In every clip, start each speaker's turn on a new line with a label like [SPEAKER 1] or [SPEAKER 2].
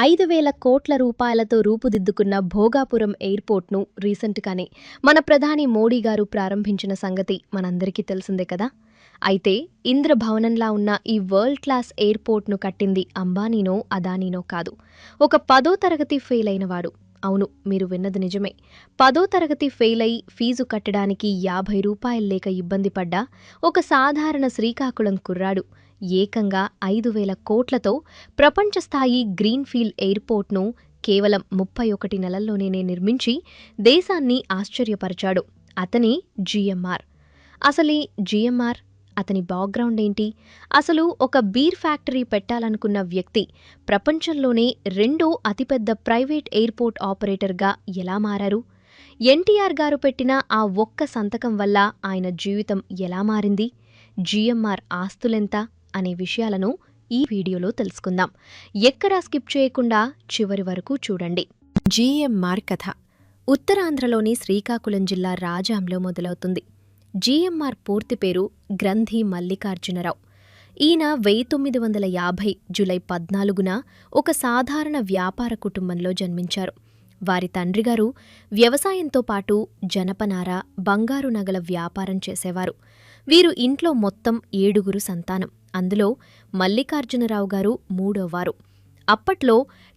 [SPEAKER 1] 5,000 కోట్ల రూపాయలతో రూపుదిద్దుకున్న భోగాపురం ఎయిర్పోర్ట్ను రీసెంట్గానే మన ప్రధాని మోడీ గారు ప్రారంభించిన సంగతి మనందరికీ తెలిసిందే కదా. అయితే ఇంద్రభవనంలా ఉన్న ఈ వరల్డ్ క్లాస్ ఎయిర్పోర్ట్ను కట్టింది అంబానీనో అదానీనో కాదు, ఒక 10వ తరగతి ఫెయిల్ అయినవాడు. అవును, మీరు విన్నది నిజమే. 10వ తరగతి ఫెయిల్ అయి ఫీజు కట్టడానికి 50 రూపాయలు లేక ఇబ్బంది పడ్డా ఒక సాధారణ శ్రీకాకుళం కుర్రాడు ఏకంగా 5,000 కోట్లతో ప్రపంచస్థాయి గ్రీన్ఫీల్డ్ ఎయిర్పోర్ట్ను కేవలం 31 నెలల్లోనే నిర్మించి దేశాన్ని ఆశ్చర్యపరిచాడు. అతని జీఎంఆర్. అసలీ జీఎంఆర్, అతని బ్యాక్గ్రౌండ్ ఏంటి? అసలు ఒక బీర్ ఫ్యాక్టరీ పెట్టాలనుకున్న వ్యక్తి ప్రపంచంలోనే 2వ అతిపెద్ద ప్రైవేట్ ఎయిర్పోర్ట్ ఆపరేటర్గా ఎలా మారారు? ఎన్టీఆర్ గారు పెట్టిన ఆ ఒక్క సంతకం వల్ల ఆయన జీవితం ఎలా మారింది? జీఎంఆర్ ఆస్తులెంత అనే విషయాలను ఈ వీడియోలో తెలుసుకుందాం. ఎక్కడా స్కిప్ చేయకుండా చివరి వరకు చూడండి. జీఎంఆర్ కథ ఉత్తరాంధ్రలోని శ్రీకాకుళం జిల్లా రాజాంలో మొదలవుతుంది. జీఎంఆర్ పూర్తి పేరు గ్రంథి మల్లికార్జునరావు. ఈయన 1950 జూలై 14న ఒక సాధారణ వ్యాపార కుటుంబంలో జన్మించారు. వారి తండ్రిగారు వ్యవసాయంతో పాటు జనపనార, బంగారు నగల వ్యాపారం చేసేవారు. వీరు ఇంట్లో మొత్తం 7గురు సంతానం. అందులో మల్లికార్జునరావు గారు 3వ. అప్పట్లో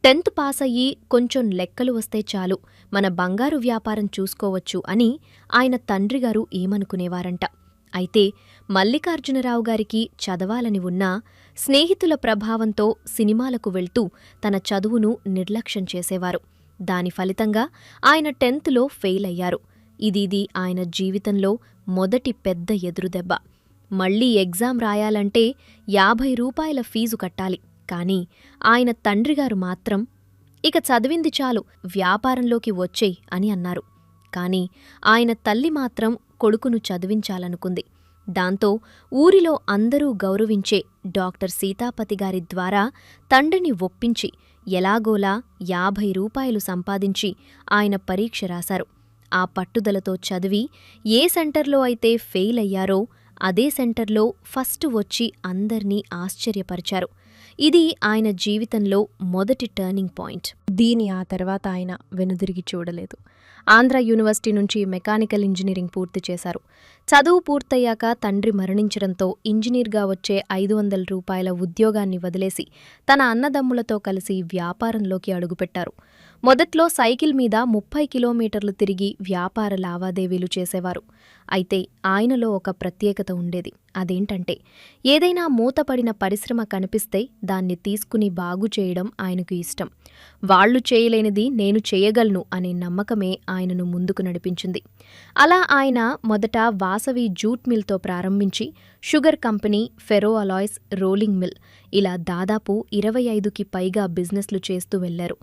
[SPEAKER 1] 10th పాస్ అయ్యి కొంచెం లెక్కలు వస్తే చాలు, మన బంగారు వ్యాపారం చూసుకోవచ్చు అని ఆయన తండ్రిగారు ఏమనుకునేవారంట. అయితే మల్లికార్జునరావు గారికి చదవాలని ఉన్నా స్నేహితుల ప్రభావంతో సినిమాలకు వెళ్తూ తన చదువును నిర్లక్ష్యం చేసేవారు. దాని ఫలితంగా ఆయన 10thలో ఫెయిల్ అయ్యారు. ఇది ఆయన జీవితంలో మొదటి పెద్ద ఎదురుదెబ్బ. మళ్లీ ఎగ్జామ్ రాయాలంటే 50 రూపాయల ఫీజు కట్టాలి. కానీ ఆయన తండ్రిగారు మాత్రం ఇక చదివింది చాలు, వ్యాపారంలోకి వచ్చేయ్ అని అన్నారు. కాని ఆయన తల్లి మాత్రం కొడుకును చదివించాలనుకుంది. దాంతో ఊరిలో అందరూ గౌరవించే డాక్టర్ సీతాపతి గారి ద్వారా తండ్రిని ఒప్పించి ఎలాగోలా 50 రూపాయలు సంపాదించి ఆయన పరీక్ష రాశారు. ఆ పట్టుదలతో చదివి ఏ సెంటర్లో అయితే ఫెయిల్ అయ్యారో అదే సెంటర్లో ఫస్ట్ వచ్చి అందర్నీ ఆశ్చర్యపరిచారు. ఇది ఆయన జీవితంలో మొదటి టర్నింగ్ పాయింట్. ఆ తర్వాత ఆయన వెనుదిరిగి చూడలేదు. ఆంధ్ర యూనివర్సిటీ నుంచి మెకానికల్ ఇంజనీరింగ్ పూర్తి చేశారు. చదువు పూర్తయ్యాక తండ్రి మరణించడంతో ఇంజనీర్గా వచ్చే 500 రూపాయల ఉద్యోగాన్ని వదిలేసి తన అన్నదమ్ములతో కలిసి వ్యాపారంలోకి అడుగుపెట్టారు. మొదట్లో సైకిల్ మీద 30 కిలోమీటర్లు తిరిగి వ్యాపార లావాదేవీలు చేసేవారు. అయితే ఆయనలో ఒక ప్రత్యేకత ఉండేది. అదేంటంటే ఏదైనా మూతపడిన పరిశ్రమ కనిపిస్తే దాన్ని తీసుకుని బాగుచేయడం ఆయనకు ఇష్టం. వాళ్లు చేయలేనిది నేను చేయగలను అనే నమ్మకమే ఆయనను ముందుకు నడిపించింది. అలా ఆయన మొదట వాసవి జూట్ మిల్తో ప్రారంభించి sugar company, ferro alloys, rolling mill ఇలా దాదాపు 25కి పైగా బిజినెస్లు చేస్తూ వెళ్లారు.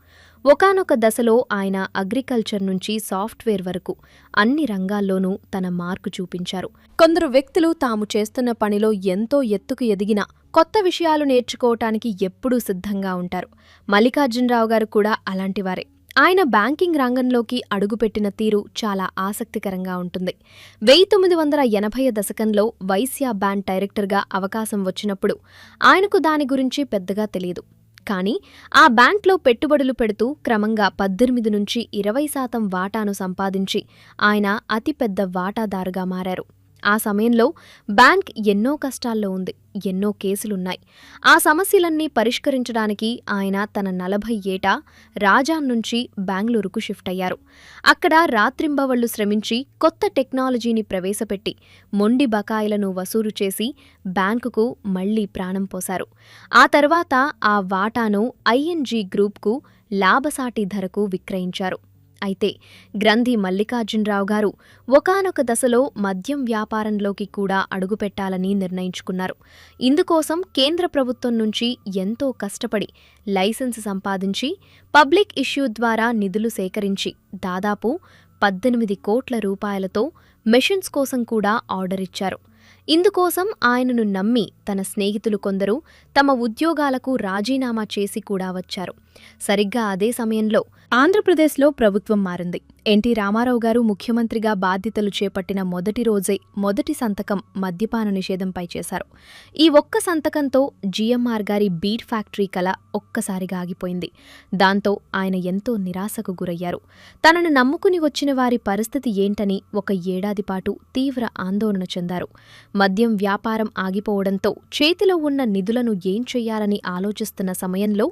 [SPEAKER 1] ఒకానొక దశలో ఆయన అగ్రికల్చర్ నుంచి సాఫ్ట్వేర్ వరకు అన్ని రంగాల్లోనూ తన మార్కు చూపించారు. కొందరు వ్యక్తులు తాము చేస్తున్న పనిలో ఎంతో ఎత్తుకు ఎదిగినా కొత్త విషయాలు నేర్చుకోవటానికి ఎప్పుడూ సిద్ధంగా ఉంటారు. మల్లికార్జునరావు గారు కూడా అలాంటివారే. ఆయన బ్యాంకింగ్ రంగంలోకి అడుగుపెట్టిన తీరు చాలా ఆసక్తికరంగా ఉంటుంది. 1980 దశకంలో వైశ్య బ్యాండ్ డైరెక్టర్గా అవకాశం వచ్చినప్పుడు ఆయనకు దాని గురించి పెద్దగా తెలియదు. కానీ ఆ బ్యాంక్లో పెట్టుబడులు పెడుతూ క్రమంగా 18 నుంచి 20% వాటాను సంపాదించి ఆయన అతిపెద్ద వాటాదారుగా మారారు. ఆ సమయంలో బ్యాంక్ ఎన్నో కష్టాల్లో ఉంది, ఎన్నో కేసులున్నాయి. ఆ సమస్యలన్నీ పరిష్కరించడానికి ఆయన తన 40 ఏట రాజాం నుంచి బెంగళూరుకు షిఫ్ట్ అయ్యారు. అక్కడ రాత్రింబవళ్లు శ్రమించి కొత్త టెక్నాలజీని ప్రవేశపెట్టి మొండి బకాయిలను వసూలు చేసి బ్యాంకుకు మళ్లీ ప్రాణం పోశారు. ఆ తర్వాత ఆ వాటాను ఐఎన్జీ గ్రూప్కు లాభసాటి ధరకు విక్రయించారు. అయితే గ్రంథి మల్లికార్జునరావు గారు ఒకానొక దశలో మద్యం వ్యాపారంలోకి కూడా అడుగుపెట్టాలని నిర్ణయించుకున్నారు. ఇందుకోసం కేంద్ర ప్రభుత్వం నుంచి ఎంతో కష్టపడి లైసెన్స్ సంపాదించి పబ్లిక్ ఇష్యూ ద్వారా నిధులు సేకరించి దాదాపు 18 కోట్ల రూపాయలతో మెషిన్స్ కోసం కూడా ఆర్డర్ ఇచ్చారు. ఇందుకోసం ఆయనను నమ్మి తన స్నేహితులు కొందరు తమ ఉద్యోగాలకు రాజీనామా చేసి కూడా వచ్చారు. సరిగ్గా అదే సమయంలో ఆంధ్రప్రదేశ్లో ప్రభుత్వం మారింది. ఎన్టీ రామారావు గారు ముఖ్యమంత్రిగా బాధ్యతలు చేపట్టిన మొదటి రోజే మొదటి సంతకం మద్యపాన నిషేధంపై చేశారు. ఈ ఒక్క సంతకంతో జీఎంఆర్ గారి బీర్ ఫ్యాక్టరీ కల ఒక్కసారిగా ఆగిపోయింది. దాంతో ఆయన ఎంతో నిరాశకు గురయ్యారు. తనను నమ్ముకుని వచ్చిన వారి పరిస్థితి ఏంటని ఒక ఏడాది పాటు తీవ్ర ఆందోళన చెందారు. మద్యం వ్యాపారం ఆగిపోవడంతో చేతిలో ఉన్న నిధులను ఏం చెయ్యాలని ఆలోచిస్తున్న సమయంలో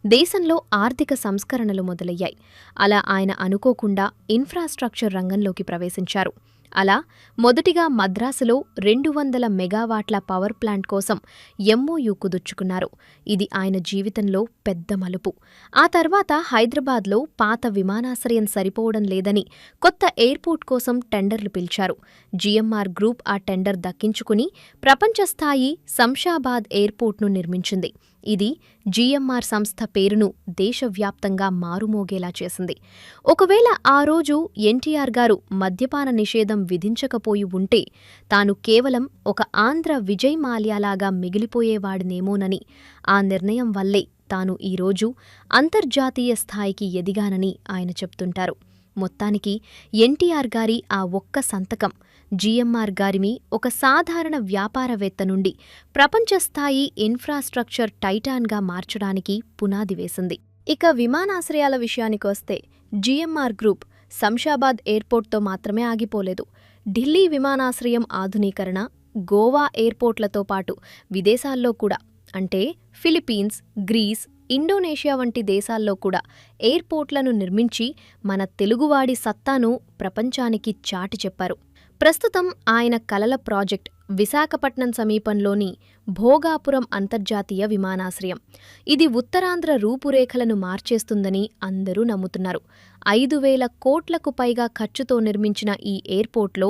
[SPEAKER 1] దేశంలో ఆర్థిక సంస్కరణలు మొదలయ్యాయి. అలా ఆయన అనుకోకుండా ఇన్ఫ్రాస్ట్రక్చర్ రంగంలోకి ప్రవేశించారు. అలా మొదటిగా మద్రాసులో 200 మెగావాట్ల పవర్ ప్లాంట్ కోసం ఎంఓయూ కుదుర్చుకున్నారు. ఇది ఆయన జీవితంలో పెద్ద మలుపు. ఆ తర్వాత హైదరాబాద్లో పాత విమానాశ్రయం సరిపోవడం లేదని కొత్త ఎయిర్పోర్ట్ కోసం టెండర్లు పిలిచారు. జీఎంఆర్ గ్రూప్ ఆ టెండర్ దక్కించుకుని ప్రపంచస్థాయి శంషాబాద్ ఎయిర్పోర్ట్ను నిర్మించింది. ఇది జీఎంఆర్ సంస్థ పేరును దేశవ్యాప్తంగా మారుమోగేలా చేసింది. ఒకవేళ ఆ రోజు ఎన్టీఆర్ గారు మద్యపాన నిషేధం విధించకపోయి ఉంటే తాను కేవలం ఒక ఆంధ్ర విజయ్ మాల్యాలాగా మిగిలిపోయేవాడినేమోనని, ఆ నిర్ణయం వల్లే తాను ఈరోజు అంతర్జాతీయ స్థాయికి ఎదిగానని ఆయన చెప్తుంటారు. మొత్తానికి ఎన్టీఆర్ గారి ఆ ఒక్క సంతకం జీఎంఆర్ గారిని ఒక సాధారణ వ్యాపారవేత్త నుండి ప్రపంచస్థాయి ఇన్ఫ్రాస్ట్రక్చర్ టైటాన్గా మార్చడానికి పునాది వేసింది. ఇక విమానాశ్రయాల విషయానికొస్తే జీఎంఆర్ గ్రూప్ శంషాబాద్ ఎయిర్పోర్ట్తో మాత్రమే ఆగిపోలేదు. ఢిల్లీ విమానాశ్రయం ఆధునీకరణ, గోవా ఎయిర్పోర్ట్లతో పాటు విదేశాల్లో కూడా, అంటే ఫిలిప్పీన్స్, గ్రీస్, ఇండోనేషియా వంటి దేశాల్లో కూడా ఎయిర్పోర్ట్లను నిర్మించి మన తెలుగువాడి సత్తాను ప్రపంచానికి చాటి చెప్పారు. ప్రస్తుతం ఆయన కలల ప్రాజెక్ట్ విశాఖపట్నం సమీపంలోని భోగాపురం అంతర్జాతీయ విమానాశ్రయం. ఇది ఉత్తరాంధ్ర రూపురేఖలను మార్చేస్తుందని అందరూ నమ్ముతున్నారు. 5,000 కోట్లకు పైగా ఖర్చుతో నిర్మించిన ఈ ఎయిర్పోర్ట్లో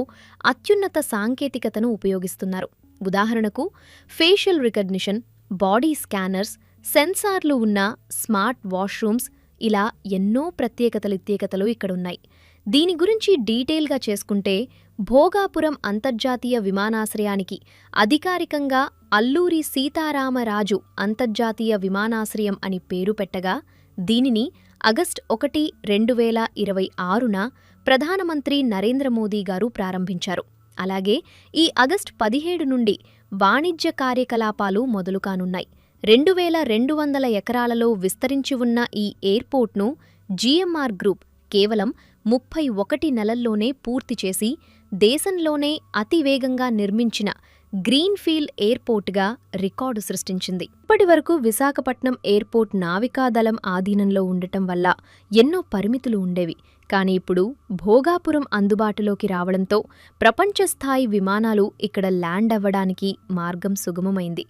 [SPEAKER 1] అత్యున్నత సాంకేతికతను ఉపయోగిస్తున్నారు. ఉదాహరణకు ఫేషియల్ రికగ్నిషన్, బాడీ స్కానర్స్, సెన్సార్లు ఉన్న స్మార్ట్ వాష్రూమ్స్, ఇలా ఎన్నో ప్రత్యేకతలు ఇక్కడున్నాయి. దీని గురించి డీటెయిల్గా చేసుకుంటే భోగాపురం అంతర్జాతీయ విమానాశ్రయానికి అధికారికంగా అల్లూరి సీతారామరాజు అంతర్జాతీయ విమానాశ్రయం అని పేరు పెట్టగా, దీనిని ఆగస్టు 1, 2026న ప్రధానమంత్రి నరేంద్ర మోదీ గారు ప్రారంభించారు. అలాగే ఈ ఆగస్టు 17 నుండి వాణిజ్య కార్యకలాపాలు మొదలుకానున్నాయి. 2,200 ఎకరాలలో విస్తరించి ఉన్న ఈ ఎయిర్పోర్ట్ను జీఎంఆర్ గ్రూప్ కేవలం 31 నెలల్లోనే పూర్తి చేసి దేశంలోనే అతివేగంగా నిర్మించిన గ్రీన్ఫీల్డ్ ఎయిర్పోర్ట్గా రికార్డు సృష్టించింది. ఇప్పటివరకు విశాఖపట్నం ఎయిర్పోర్ట్ నావికాదళం ఆధీనంలో ఉండటం వల్ల ఎన్నో పరిమితులు ఉండేవి. కానీ ఇప్పుడు భోగాపురం అందుబాటులోకి రావడంతో ప్రపంచస్థాయి విమానాలు ఇక్కడ ల్యాండ్ అవ్వడానికి మార్గం సుగమమైంది.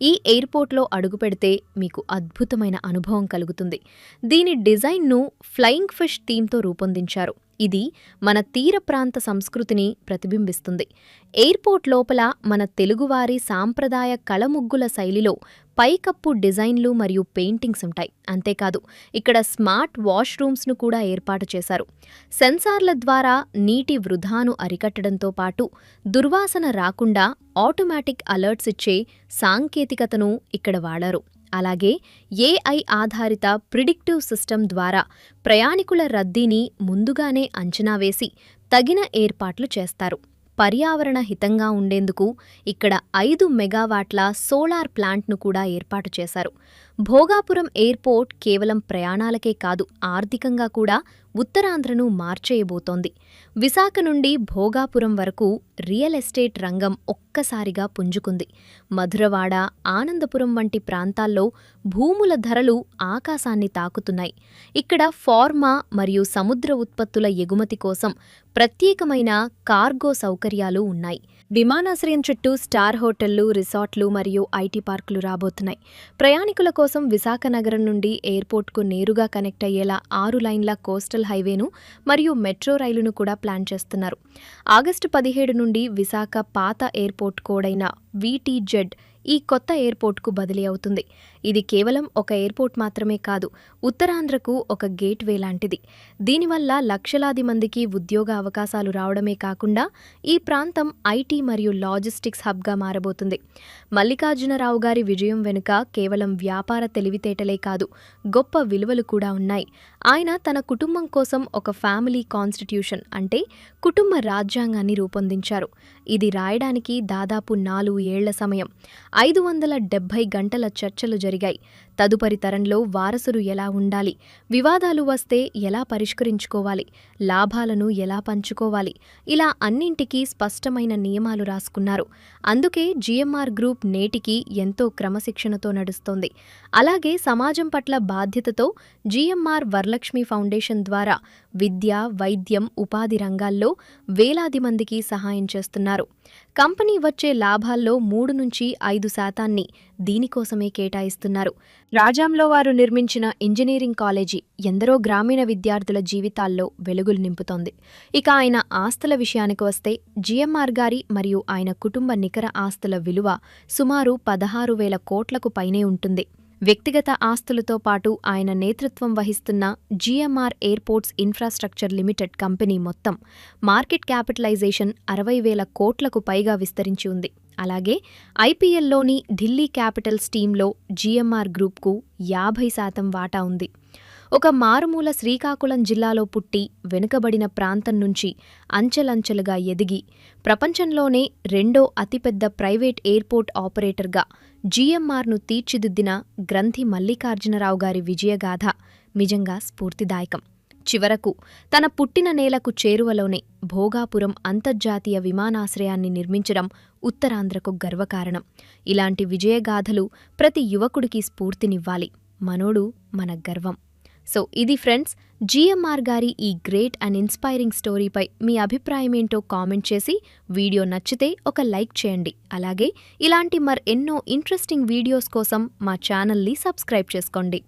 [SPEAKER 1] ఈ ఎయిర్పోర్ట్లో అడుగుపెడితే మీకు అద్భుతమైన అనుభవం కలుగుతుంది. దీని డిజైన్ను ఫ్లయింగ్ ఫిష్ థీమ్తో రూపొందించారు. ఇది మన తీర ప్రాంత సంస్కృతిని ప్రతిబింబిస్తుంది. ఎయిర్పోర్ట్ లోపల మన తెలుగువారి సాంప్రదాయ కళముగ్గుల శైలిలో పైకప్పు డిజైన్లు మరియు పెయింటింగ్స్ ఉంటాయి. అంతేకాదు ఇక్కడ స్మార్ట్ వాష్రూమ్స్ను కూడా ఏర్పాటు చేశారు. సెన్సార్ల ద్వారా నీటి వృధాను అరికట్టడంతో పాటు దుర్వాసన రాకుండా ఆటోమేటిక్ అలర్ట్స్ ఇచ్చే సాంకేతికతను ఇక్కడ వాడారు. అలాగే ఏఐ ఆధారిత ప్రిడిక్టివ్ సిస్టమ్ ద్వారా ప్రయాణికుల రద్దీని ముందుగానే అంచనా వేసి తగిన ఏర్పాట్లు చేస్తారు. పర్యావరణ హితంగా ఉండేందుకు ఇక్కడ 5 మెగావాట్ల సోలార్ ప్లాంట్ను కూడా ఏర్పాటు చేశారు. భోగాపురం ఎయిర్పోర్ట్ కేవలం ప్రయాణాలకే కాదు, ఆర్థికంగా కూడా ఉత్తరాంధ్రను మార్చేయబోతోంది. విశాఖ నుండి భోగాపురం వరకు రియల్ ఎస్టేట్ రంగం ఒక్కసారిగా పుంజుకుంది. మధురవాడ, ఆనందపురం వంటి ప్రాంతాల్లో భూముల ధరలు ఆకాశాన్ని తాకుతున్నాయి. ఇక్కడ ఫార్మా మరియు సముద్ర ఉత్పత్తుల ఎగుమతి కోసం ప్రత్యేకమైన కార్గో సౌకర్యాలు ఉన్నాయి. విమానాశ్రయం చుట్టూ స్టార్ హోటళ్లు, రిసార్ట్లు మరియు ఐటీ పార్కులు రాబోతున్నాయి. ప్రయాణికుల కోసం విశాఖ నగరం నుండి ఎయిర్పోర్ట్కు నేరుగా కనెక్ట్ అయ్యేలా 6 లైన్ల కోస్టల్ హైవేను మరియు మెట్రో రైలును కూడా ప్లాన్ చేస్తున్నారు. ఆగస్టు 17 నుండి విశాఖ పాత ఎయిర్పోర్ట్ కోడైన VTZ ఈ కొత్త ఎయిర్పోర్ట్కు బదిలీ అవుతుంది. ఇది కేవలం ఒక ఎయిర్పోర్ట్ మాత్రమే కాదు, ఉత్తరాంధ్రకు ఒక గేట్వే లాంటిది. దీనివల్ల లక్షలాది మందికి ఉద్యోగ అవకాశాలు రావడమే కాకుండా ఈ ప్రాంతం ఐటీ మరియు లాజిస్టిక్స్ హబ్గా మారబోతుంది. మల్లికార్జునరావు గారి విజయం వెనుక కేవలం వ్యాపార తెలివితేటలే కాదు, గొప్ప విలువలు కూడా ఉన్నాయి. ఆయన తన కుటుంబం కోసం ఒక ఫ్యామిలీ కాన్స్టిట్యూషన్ అంటే కుటుంబ రాజ్యాంగాన్ని రూపొందించారు. ఇది రాయడానికి దాదాపు 4 ఏళ్ల సమయం, 570 గంటల చర్చలు జరిగాయి. తదుపరి తరంలో వారసులు ఎలా ఉండాలి, వివాదాలు వస్తే ఎలా పరిష్కరించుకోవాలి, లాభాలను ఎలా పంచుకోవాలి, ఇలా అన్నింటికీ స్పష్టమైన నియమాలు రాసుకున్నారు. అందుకే జీఎంఆర్ గ్రూప్ నేటికి ఎంతో క్రమశిక్షణతో నడుస్తోంది. అలాగే సమాజం పట్ల బాధ్యతతో జీఎంఆర్ వరలక్ష్మి ఫౌండేషన్ ద్వారా విద్య, వైద్యం, ఉపాధి రంగాల్లో వేలాది మందికి సహాయం చేస్తున్నారు. కంపెనీ వచ్చే లాభాల్లో 3-5% దీనికోసమే కేటాయిస్తున్నారు. రాజాంలో వారు నిర్మించిన ఇంజనీరింగ్ కాలేజీ ఎందరో గ్రామీణ విద్యార్థుల జీవితాల్లో వెలుగులు నింపుతోంది. ఇక ఆయన ఆస్తుల విషయానికి వస్తే జీఎంఆర్ గారి మరియు ఆయన కుటుంబ నికర ఆస్తుల విలువ సుమారు 16,000 కోట్లకు పైనే ఉంటుంది. వ్యక్తిగత ఆస్తులతో పాటు ఆయన నేతృత్వం వహిస్తున్న GMR airports infrastructure limited company మొత్తం మార్కెట్ క్యాపిటలైజేషన్ 60,000 కోట్లకు పైగా విస్తరించి ఉంది. అలాగే ఐపీఎల్లోని ఢిల్లీ క్యాపిటల్స్ టీంలో జీఎంఆర్ గ్రూప్కు 50% వాటా ఉంది. ఒక మారుమూల శ్రీకాకుళం జిల్లాలో పుట్టి వెనుకబడిన ప్రాంతం నుంచి అంచెలంచెలుగా ఎదిగి ప్రపంచంలోనే 2వ అతిపెద్ద ప్రైవేట్ ఎయిర్పోర్ట్ ఆపరేటర్గా జీఎంఆర్ను తీర్చిదిద్దిన గ్రంథి మల్లికార్జునరావు గారి విజయగాథ నిజంగా స్ఫూర్తిదాయకం. చివరకు తన పుట్టిన నేలకు చేరువలోనే భోగాపురం అంతర్జాతీయ విమానాశ్రయాన్ని నిర్మించడం ఉత్తరాంధ్రకు గర్వకారణం. ఇలాంటి విజయగాథలు ప్రతి యువకుడికి స్ఫూర్తినివ్వాలి. మనోడు మన గర్వం. సో ఇది ఫ్రెండ్స్, జీఎంఆర్ గారి ఈ గ్రేట్ అండ్ ఇన్స్పైరింగ్ స్టోరీపై మీ అభిప్రాయమేంటో కామెంట్ చేసి వీడియో నచ్చితే ఒక లైక్ చేయండి. అలాగే ఇలాంటి మరెన్నో ఇంట్రెస్టింగ్ వీడియోస్ కోసం మా ఛానల్ని సబ్స్క్రైబ్ చేసుకోండి.